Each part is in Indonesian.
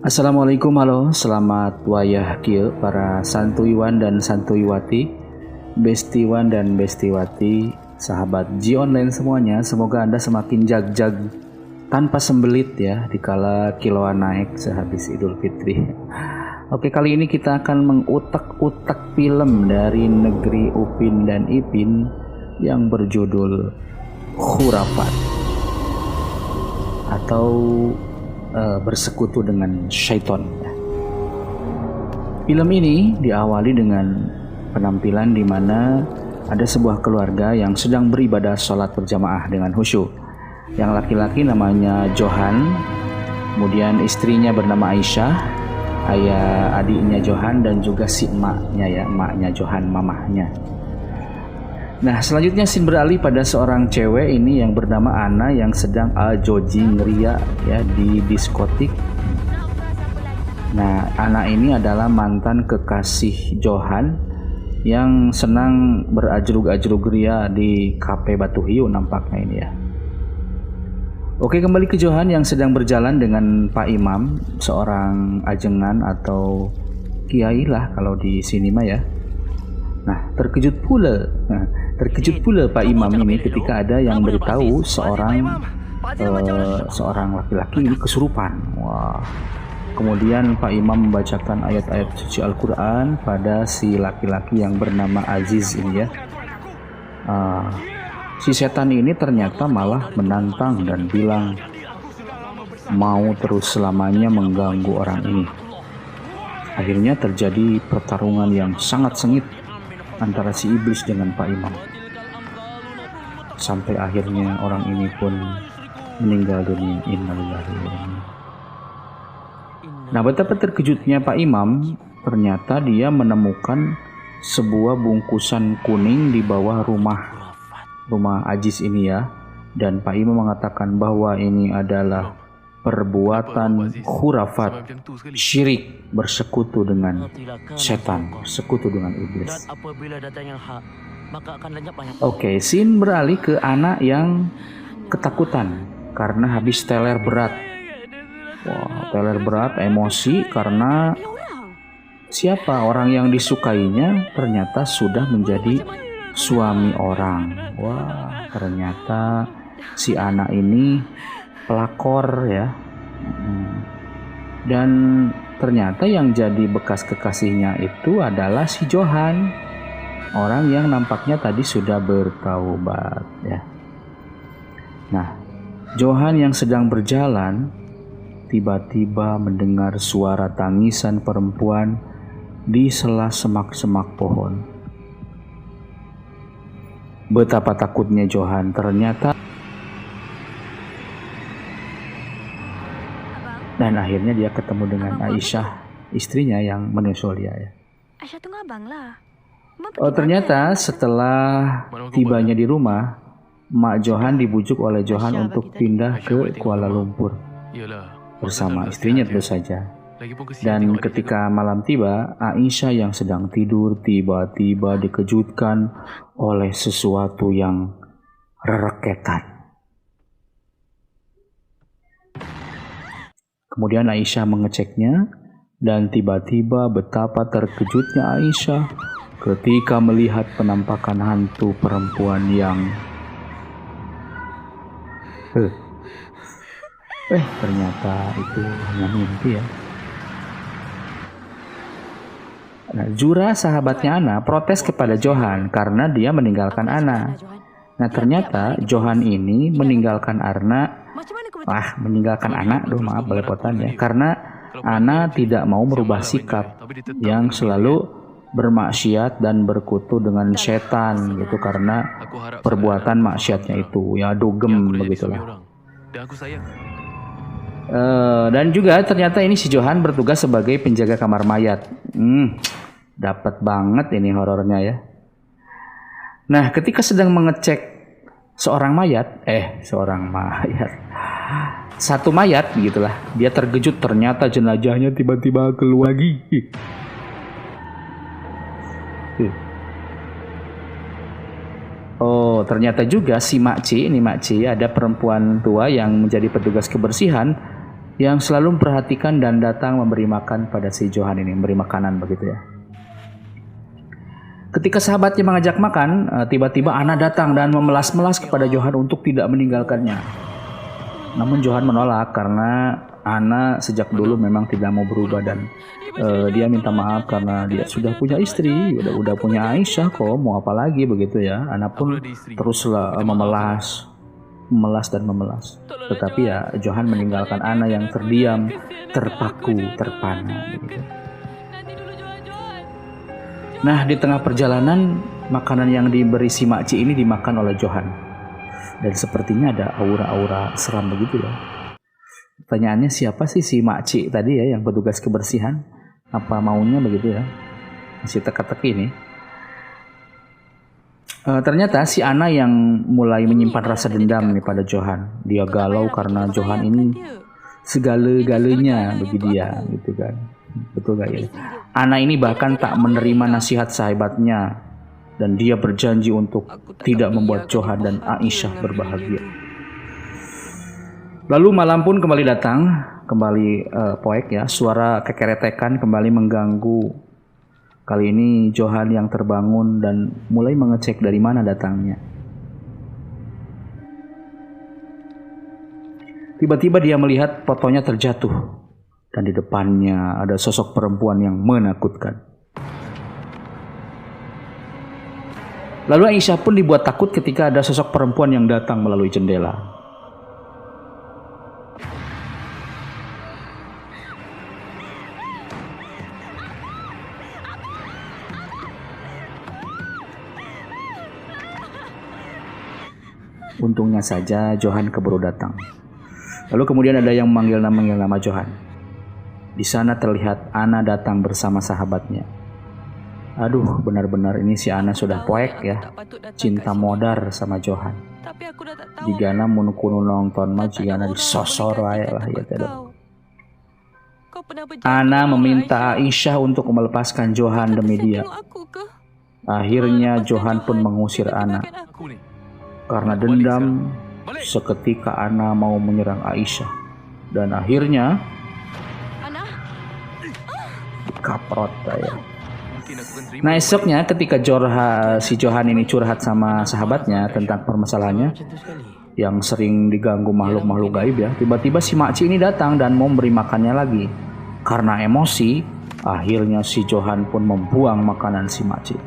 Assalamualaikum, halo, selamat wayah kieu para santuiwan dan santuiwati, bestiwan dan bestiwati, sahabat Ji Online semuanya. Semoga Anda semakin jag-jag tanpa sembelit ya dikala kiloan naik sehabis Idul Fitri. Oke, kali ini kita akan mengutak-utak film dari negeri Upin dan Ipin yang berjudul Khurafat atau bersekutu dengan syaiton. Film ini diawali dengan penampilan di mana ada sebuah keluarga yang sedang beribadah sholat berjamaah dengan khusyuk. Yang laki-laki namanya Johan, kemudian istrinya bernama Aisyah, ayah adiknya Johan, dan juga si emaknya Johan, mamahnya. Nah, selanjutnya scene beralih pada seorang cewek ini yang bernama Ana yang sedang jogging ria ya di diskotik. Nah, Ana ini adalah mantan kekasih Johan yang senang berajrug-ajrug ria di kafe Batu Hiu nampaknya ini ya. Oke, kembali ke Johan yang sedang berjalan dengan Pak Imam, seorang ajengan atau kiai lah kalau di sini mah ya. Nah, terkejut pula Pak Imam ini ketika ada yang beritahu seorang laki-laki ini kesurupan. Wah. Kemudian Pak Imam membacakan ayat-ayat suci Al-Quran pada si laki-laki yang bernama Aziz ini ya. Si setan ini ternyata malah menantang dan bilang mau terus selamanya mengganggu orang ini. Akhirnya terjadi pertarungan yang sangat sengit antara si iblis dengan Pak Imam. Sampai akhirnya orang ini pun meninggal dunia. Innalillahi wa inna. Nah, betapa terkejutnya Pak Imam, ternyata dia menemukan sebuah bungkusan kuning di bawah rumah Aziz ini ya. Dan Pak Imam mengatakan bahwa ini adalah perbuatan khurafat, syirik, bersekutu dengan setan, bersekutu dengan iblis. Oke, scene beralih ke anak yang ketakutan karena habis teler berat. Wah, teler berat, emosi karena siapa orang yang disukainya ternyata sudah menjadi suami orang. Wah, ternyata si anak ini pelakor ya. Dan ternyata yang jadi bekas kekasihnya itu adalah si Johan, orang yang nampaknya tadi sudah bertaubat ya. Nah, Johan yang sedang berjalan tiba-tiba mendengar suara tangisan perempuan di sela semak-semak pohon. Betapa takutnya Johan, ternyata. Dan akhirnya dia ketemu dengan Aisyah, istrinya yang menyusul dia ya. Aisyah tunggu abang lah. Oh, ternyata setelah tibanya di rumah, Mak Johan dibujuk oleh Johan untuk pindah ke Kuala Lumpur bersama istrinya tentu saja. Dan ketika malam tiba, Aisyah yang sedang tidur tiba-tiba dikejutkan oleh sesuatu yang rereketan. Kemudian Aisyah mengeceknya dan tiba-tiba betapa terkejutnya Aisyah ketika melihat penampakan hantu perempuan yang ternyata itu hanya mimpi ya. Nah, Jura sahabatnya Ana protes kepada Johan karena dia meninggalkan Ana. Nah, ternyata Johan ini meninggalkan anak, maaf belepotan ya, karena Ana tidak mau merubah sikap yang selalu bermaksiat dan berkutu dengan setan gitu karena perbuatan maksiatnya itu ya, dugem begitulah. Dan juga ternyata ini si Johan bertugas sebagai penjaga kamar mayat. Dapat banget ini horornya ya. Nah, ketika sedang mengecek satu mayat gitulah, dia terkejut ternyata jenazahnya tiba-tiba keluar lagi. Oh, ternyata juga si Makci ada perempuan tua yang menjadi petugas kebersihan yang selalu memperhatikan dan datang memberi makan pada si Johan ini, memberi makanan begitu ya. Ketika sahabatnya mengajak makan, tiba-tiba Anna datang dan memelas-melas kepada Johan untuk tidak meninggalkannya. Namun Johan menolak karena Anna sejak dulu memang tidak mau berubah dan dia minta maaf karena dia sudah punya istri, udah punya Aisyah kok, mau apa lagi begitu ya. Anna pun teruslah memelas dan memelas. Tetapi ya Johan meninggalkan Anna yang terdiam, terpaku, terpana begitu. Nah, di tengah perjalanan, makanan yang diberi si makcik ini dimakan oleh Johan. Dan sepertinya ada aura-aura seram begitu ya. Pertanyaannya, siapa sih si makcik tadi ya yang petugas kebersihan? Apa maunya begitu ya? Masih teka-teki nih. Ternyata si Anna yang mulai menyimpan rasa dendam nih pada Johan. Dia galau karena Johan ini segala-galanya bagi dia gitu kan. Betul gak ya? Anna ini bahkan tak menerima nasihat sahabatnya dan dia berjanji untuk tidak membuat Johan dan Aisyah berbahagia. Lalu malam pun kembali datang, kembali poek ya, suara kekeretekan kembali mengganggu. Kali ini Johan yang terbangun dan mulai mengecek dari mana datangnya. Tiba-tiba dia melihat fotonya terjatuh. Dan di depannya ada sosok perempuan yang menakutkan. Lalu Aisyah pun dibuat takut ketika ada sosok perempuan yang datang melalui jendela. Untungnya saja Johan keburu datang. Lalu kemudian ada yang memanggil nama Johan. Di sana terlihat Anna datang bersama sahabatnya. Aduh, benar-benar ini si Anna sudah poek ya. Cinta modar sama Johan. Jigana mun kuno nonton mah jigana disosor wae lah ya teh. Anna meminta Aisyah untuk melepaskan Johan demi dia. Akhirnya Johan pun mengusir Anna. Karena dendam, seketika Anna mau menyerang Aisyah. Dan akhirnya kaprot ya. Nah esoknya ketika si Johan ini curhat sama sahabatnya tentang permasalahannya yang sering diganggu makhluk-makhluk gaib ya, tiba-tiba si makcik ini datang dan mau memberi makannya lagi. Karena emosi, akhirnya si Johan pun membuang makanan si makcik.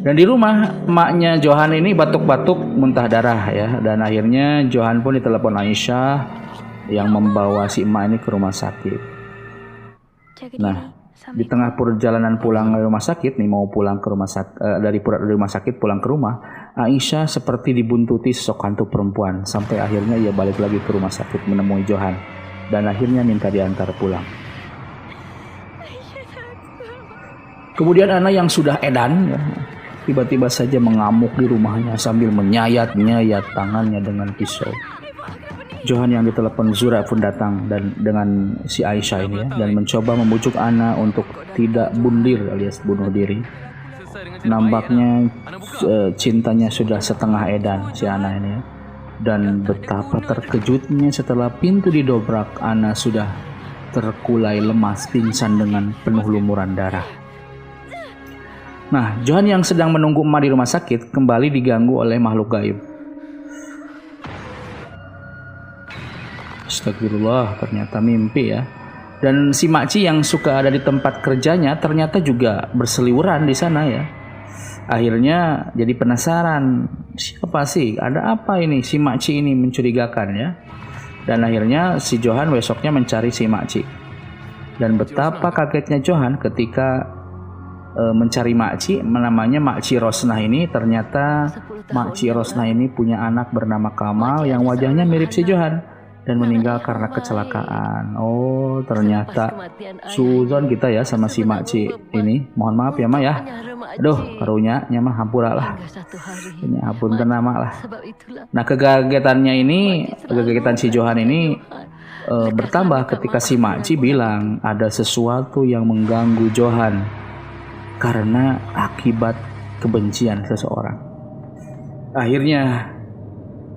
Dan di rumah emaknya Johan ini batuk-batuk muntah darah ya, dan akhirnya Johan pun ditelepon Aisyah yang membawa si emak ini ke rumah sakit. Nah, di tengah perjalanan pulang ke rumah sakit nih, mau pulang ke rumah sakit dari rumah sakit pulang ke rumah, Aisyah seperti dibuntuti sosok hantu perempuan sampai akhirnya ia balik lagi ke rumah sakit menemui Johan dan akhirnya minta diantar pulang. Kemudian Anna yang sudah edan ya, tiba-tiba saja mengamuk di rumahnya sambil menyayat-nyayat tangannya dengan pisau. Johan yang ditelepon Zura pun datang dan dengan si Aisyah ini ya, dan mencoba membujuk Anna untuk tidak bundir alias bunuh diri. Nampaknya cintanya sudah setengah edan si Anna ini ya. Dan betapa terkejutnya setelah pintu didobrak, Anna sudah terkulai lemas pingsan dengan penuh lumuran darah. Nah, Johan yang sedang menunggu emak di rumah sakit kembali diganggu oleh makhluk gaib. Astagfirullah, ternyata mimpi ya. Dan si makci yang suka ada di tempat kerjanya ternyata juga berseliweran di sana ya. Akhirnya jadi penasaran, siapa sih? Ada apa ini? Si makci ini mencurigakan ya. Dan akhirnya si Johan besoknya mencari si makci. Dan betapa kagetnya Johan ketika mencari makci, namanya Makci Rosnah ini. Ternyata Makci Rosnah ini punya anak bernama Kamal yang wajahnya mirip si Johan dan meninggal karena kecelakaan. Oh, ternyata suzon kita ya sama si makci ini. Mohon maaf ya, Ma ya. Aduh, karunya nya mah hampura lah. Ini hapunten nama lah. Nah, kegagetan si Johan ini bertambah ketika si makci bilang ada sesuatu yang mengganggu Johan karena akibat kebencian seseorang. Akhirnya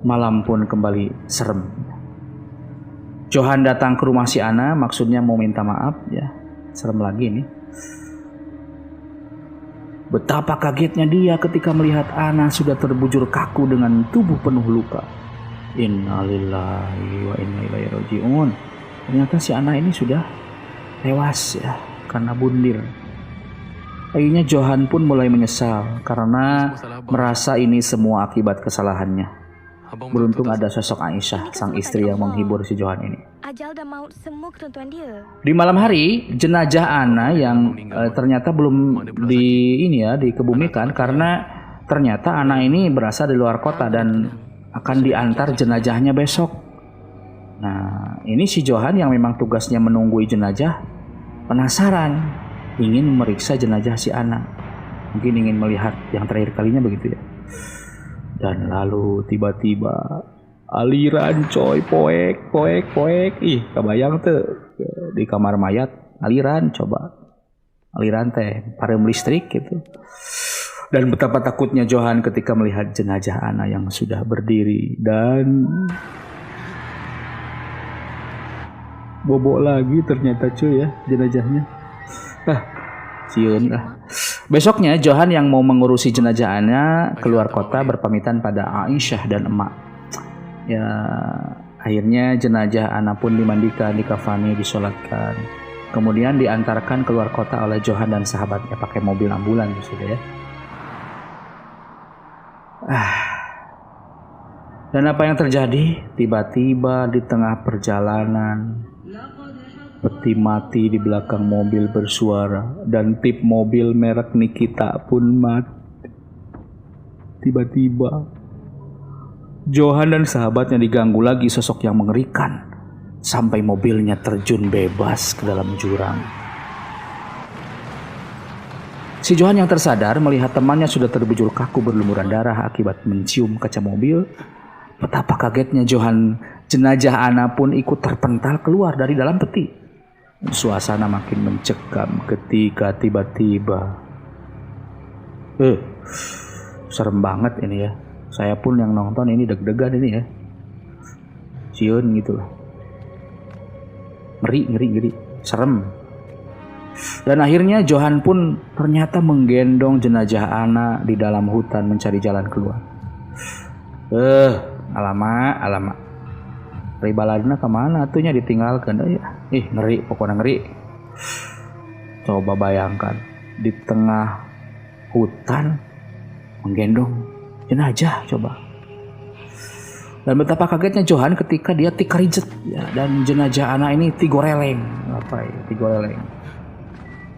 malam pun kembali serem. Johan datang ke rumah si Ana, maksudnya mau minta maaf ya. Serem lagi nih. Betapa kagetnya dia ketika melihat Ana sudah terbujur kaku dengan tubuh penuh luka. Innalillahi wa inna ilaihi raji'un. Ternyata si Ana ini sudah tewas ya karena bundir. Akhirnya Johan pun mulai menyesal karena merasa ini semua akibat kesalahannya. Beruntung ada sosok Aisyah, sang istri yang menghibur si Johan ini. Di malam hari, jenazah Ana yang ternyata belum dikebumikan karena ternyata Ana ini berasal di luar kota dan akan diantar jenazahnya besok. Nah, ini si Johan yang memang tugasnya menunggui jenazah penasaran, ingin memeriksa jenazah si Ana. Mungkin ingin melihat yang terakhir kalinya begitu ya. Dan lalu tiba-tiba aliran coy, poek. Ih, kebayang tuh di kamar mayat aliran coba. Aliran teh parem listrik gitu. Dan betapa takutnya Johan ketika melihat jenazah Ana yang sudah berdiri dan bobok lagi ternyata cuy ya jenazahnya. Siun lah. Besoknya Johan yang mau mengurusi jenazah Ana keluar kota berpamitan pada Aisyah dan emak. Ya, akhirnya jenazah Ana pun dimandikan, dikafani, disolatkan. Kemudian diantarkan keluar kota oleh Johan dan sahabatnya pakai mobil ambulan sudah ya. Dan apa yang terjadi? Tiba-tiba di tengah perjalanan peti mati di belakang mobil bersuara dan tip mobil merek Nikita pun mati. Tiba-tiba Johan dan sahabatnya diganggu lagi sosok yang mengerikan sampai mobilnya terjun bebas ke dalam jurang. Si Johan yang tersadar melihat temannya sudah terbujur kaku berlumuran darah akibat mencium kaca mobil. Betapa kagetnya Johan, jenazah Ana pun ikut terpental keluar dari dalam peti. Suasana makin mencekam ketika tiba-tiba serem banget ini ya. Saya pun yang nonton ini deg-degan ini ya. Ciun gitu lah. Ngeri, serem. Dan akhirnya Johan pun ternyata menggendong jenazah Ana di dalam hutan mencari jalan keluar. Alamak. Ribaladna kemana atuhnya ditinggalkan ya. Ngeri, pokoknya ngeri. Coba bayangkan di tengah hutan menggendong jenazah coba. Dan betapa kagetnya Johan ketika dia tikarijet ya, dan jenazah Ana ini tigoreleng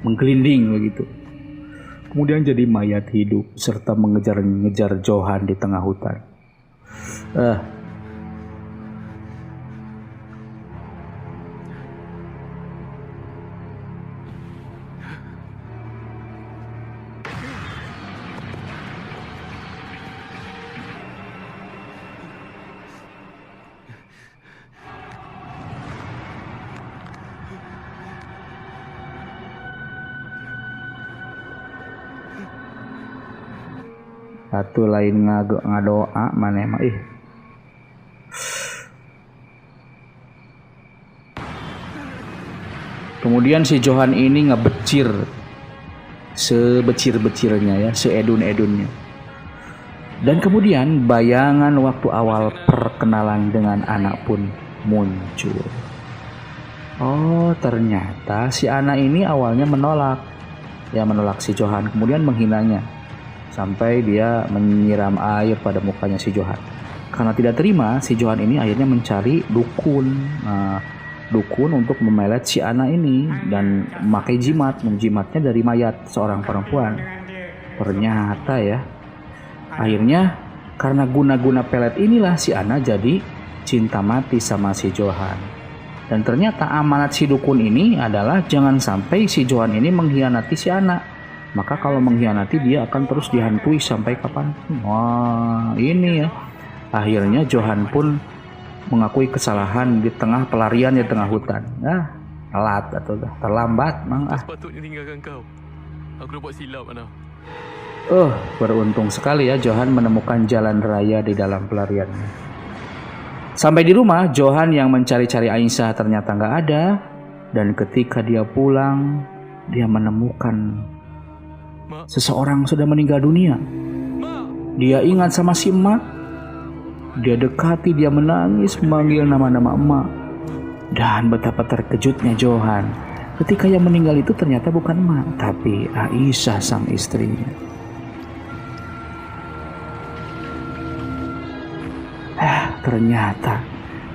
menggelinding begitu. Kemudian jadi mayat hidup serta mengejar-ngejar Johan di tengah hutan. Satu lain ngadoa mana emang Kemudian si Johan ini ngebecir sebecir-becirnya ya, seedun-edunnya. Dan kemudian bayangan waktu awal perkenalan dengan anak pun muncul. Oh, ternyata si anak ini awalnya menolak si Johan, kemudian menghinanya. Sampai dia menyiram air pada mukanya si Johan. Karena tidak terima, si Johan ini akhirnya mencari dukun untuk memelet si anak ini dan memakai menjimatnya dari mayat seorang perempuan. Ternyata ya, akhirnya karena guna-guna pelet inilah si Ana jadi cinta mati sama si Johan. Dan ternyata amanat si dukun ini adalah jangan sampai si Johan ini mengkhianati si Ana. Maka kalau mengkhianati dia akan terus dihantui sampai kapan? Wah, ini ya. Akhirnya Johan pun mengakui kesalahan di tengah pelarian di tengah hutan. Telat atau terlambat, Mang. Sepatutnya tinggalkan kau. Aku buat silap, Ana. Beruntung sekali ya Johan menemukan jalan raya di dalam pelariannya. Sampai di rumah, Johan yang mencari-cari Aisyah ternyata nggak ada. Dan ketika dia pulang, dia menemukan seseorang sudah meninggal dunia. Dia ingat sama si emak. Dia dekati, dia menangis memanggil nama-nama emak. Dan betapa terkejutnya Johan ketika yang meninggal itu ternyata bukan emak, tapi Aisyah sang istrinya. Ternyata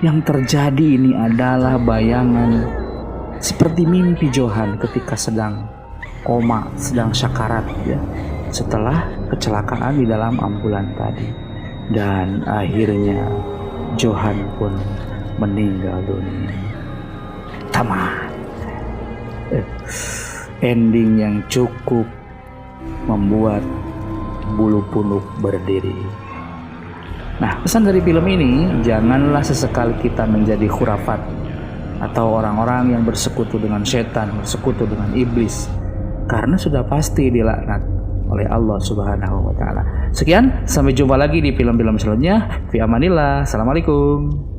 yang terjadi ini adalah bayangan seperti mimpi Johan ketika sedang koma, sedang syakarat ya, setelah kecelakaan di dalam ambulan tadi. Dan akhirnya Johan pun meninggal dunia. Tamat. Ending yang cukup membuat bulu punuk berdiri. Nah, pesan dari film ini, janganlah sesekali kita menjadi khurafat atau orang-orang yang bersekutu dengan setan, bersekutu dengan iblis, karena sudah pasti dilaknat oleh Allah Subhanahu wa taala. Sekian, sampai jumpa lagi di film-film selanjutnya. Fi amanillah. Assalamualaikum.